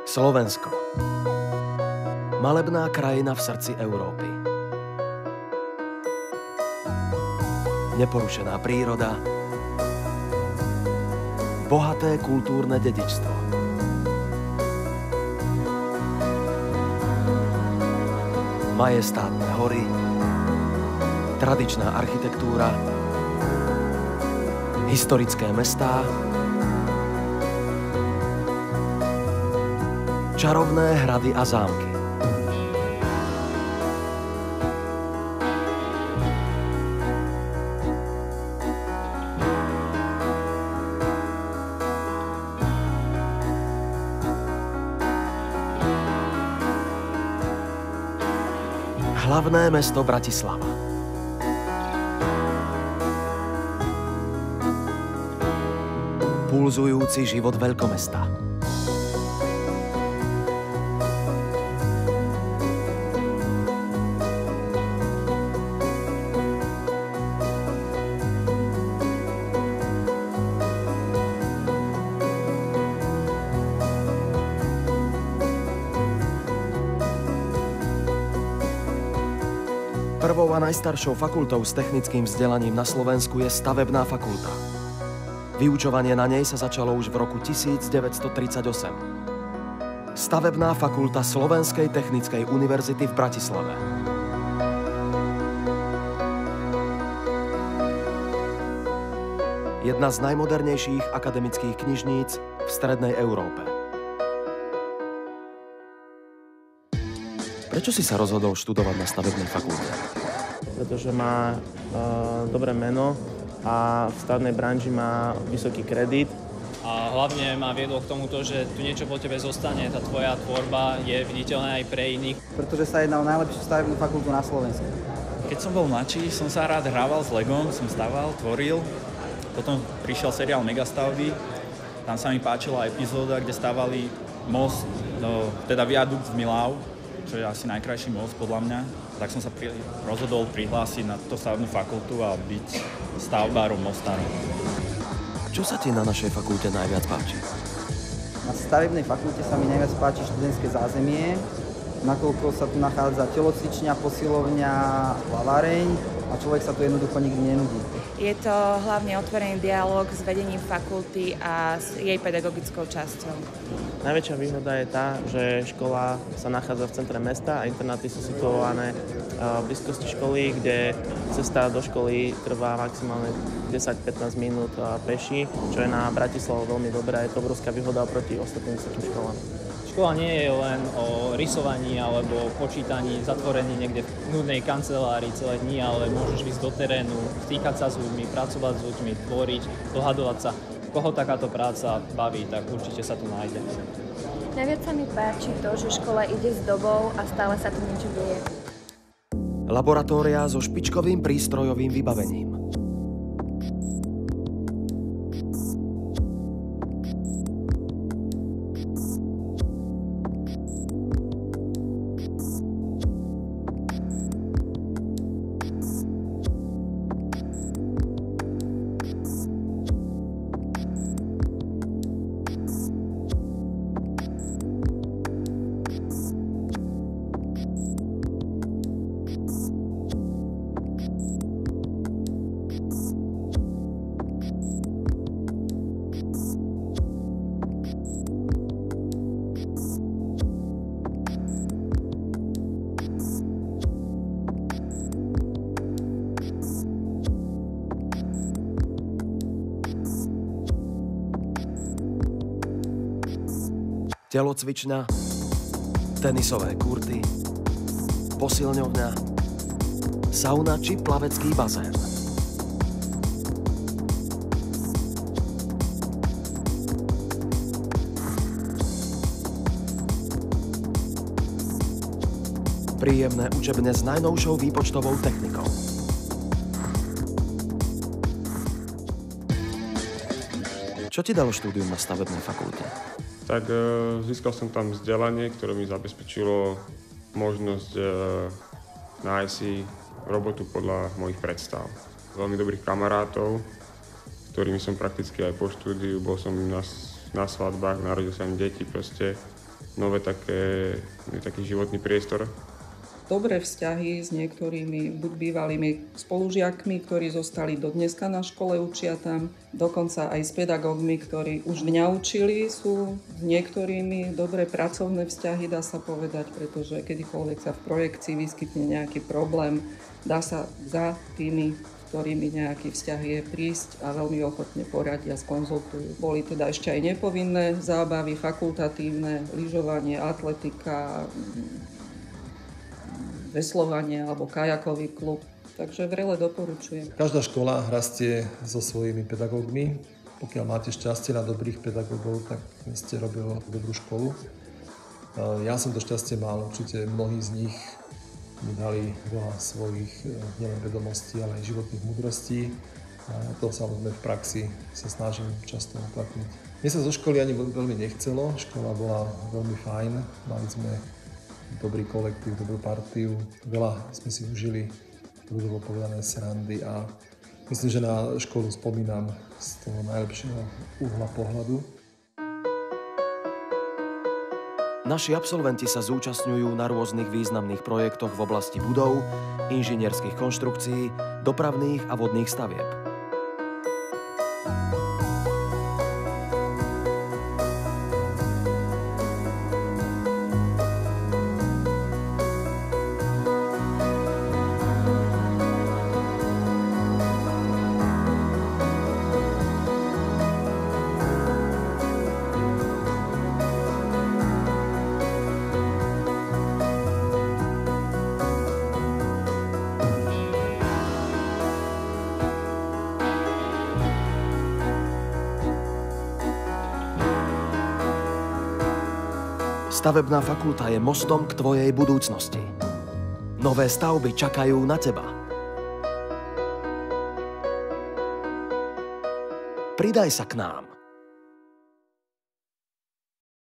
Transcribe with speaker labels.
Speaker 1: Slovensko. Malebná krajina v srdci Európy. Neporušená príroda. Bohaté kultúrne dedičstvo. Majestátne hory. Tradičná architektúra. Historické mestá. Čarovné hrady a zámky. Hlavné mesto Bratislava. Pulzujúci život veľkomesta. Prvou a najstaršou fakultou s technickým vzdelaním na Slovensku je stavebná fakulta. Vyučovanie na nej sa začalo už v roku 1938. Stavebná fakulta Slovenskej technickej univerzity v Bratislave. Jedna z najmodernejších akademických knižníc v strednej Európe. Prečo si sa rozhodol študovať na stavebnej fakulte?
Speaker 2: Pretože má dobré meno a v stavebnej branži má vysoký kredit.
Speaker 3: A hlavne ma viedlo k tomuto, že tu niečo po tebe zostane, tá tvoja tvorba je viditeľná aj pre iných.
Speaker 4: Pretože sa jedná o najlepšiu stavebnú fakultu na Slovensku.
Speaker 5: Keď som bol mladší, som sa rád hrával s Legom, som staval, tvoril. Potom prišiel seriál Megastavby. Tam sa mi páčila epizóda, kde stavali most, teda viadukt v Milau, čo je asi najkrajší most podľa mňa. Tak som sa rozhodol prihlásiť na túto stavebnú fakultu a byť stavbárom, mostárom.
Speaker 1: Čo sa ti na našej fakulte najviac páči?
Speaker 4: Na stavebnej fakulte sa mi najviac páči študentské zázemie, nakoľko sa tu nachádza telocvičňa, posilovňa, laváreň a človek sa tu jednoducho nikdy nenudí.
Speaker 6: Je to hlavne otvorený dialóg s vedením fakulty a s jej pedagogickou časťou.
Speaker 2: Najväčšia výhoda je tá, že škola sa nachádza v centre mesta a internáty sú situované v blízkosti školy, kde cesta do školy trvá maximálne 10-15 minút peši, čo je na Bratislavu veľmi dobré a je to obrovská výhoda oproti ostatným vysokým školám.
Speaker 3: Škola nie je len o rysovaní alebo počítaní, zatvorení niekde v nudnej kancelárii celé dni, ale môžeš ísť do terénu, stýkať sa s ľuďmi, pracovať s ľuďmi, tvoriť, dohadovať sa. Koho takáto práca baví, tak určite sa tu nájde.
Speaker 7: Najviac sa mi páči to, že škola ide s dobou a stále sa tu niečo deje.
Speaker 1: Laboratória so špičkovým prístrojovým vybavením. Telocvičňa, tenisové kurty, posilňovňa, sauna či plavecký bazén. Príjemné učebne s najnovšou výpočtovou technikou. Čo ti dalo štúdium na stavebnej fakulte?
Speaker 8: Tak získal som tam vzdelanie, ktoré mi zabezpečilo možnosť nájsť si robotu podľa mojich predstav. Veľmi dobrých kamarátov, ktorými som prakticky aj po štúdiu, bol som na svadbách, narodil sa im deti proste. taký životný priestor.
Speaker 9: Dobré vzťahy s niektorými buď bývalými spolužiakmi, ktorí zostali do dneska na škole, učia tam, dokonca aj s pedagógmi, ktorí už mňa učili, sú s niektorými dobré pracovné vzťahy, dá sa povedať, pretože kedykoľvek sa v projekcii vyskytne nejaký problém, dá sa za tými, ktorými nejaký vzťah je, prísť a veľmi ochotne poradia, skonzultujú. Boli teda ešte aj nepovinné zábavy, fakultatívne, lyžovanie, atletika, veslovanie alebo kajakový klub. Takže vrele doporučujem.
Speaker 10: Každá škola rastie so svojimi pedagógmi. Pokiaľ máte šťastie na dobrých pedagógov, tak ste robili dobrú školu. Ja som to šťastie mal, určite mnohí z nich mi dali veľa svojich nielen vedomostí, ale aj životných múdrostí. A to samozrejme v praxi sa snažím často uplatniť. Mne sa zo školy ani veľmi nechcelo. Škola bola veľmi fajn. Mali sme dobrý kolektív, dobrú partiu. Veľa sme si užili, ľudovo povedané, srandy a myslím, že na školu spomínam z toho najlepšieho uhla pohľadu.
Speaker 1: Naši absolventi sa zúčastňujú na rôznych významných projektoch v oblasti budov, inžinierských konštrukcií, dopravných a vodných stavieb. Stavebná fakulta je mostom k tvojej budúcnosti. Nové stavby čakajú na teba. Pridaj sa k nám.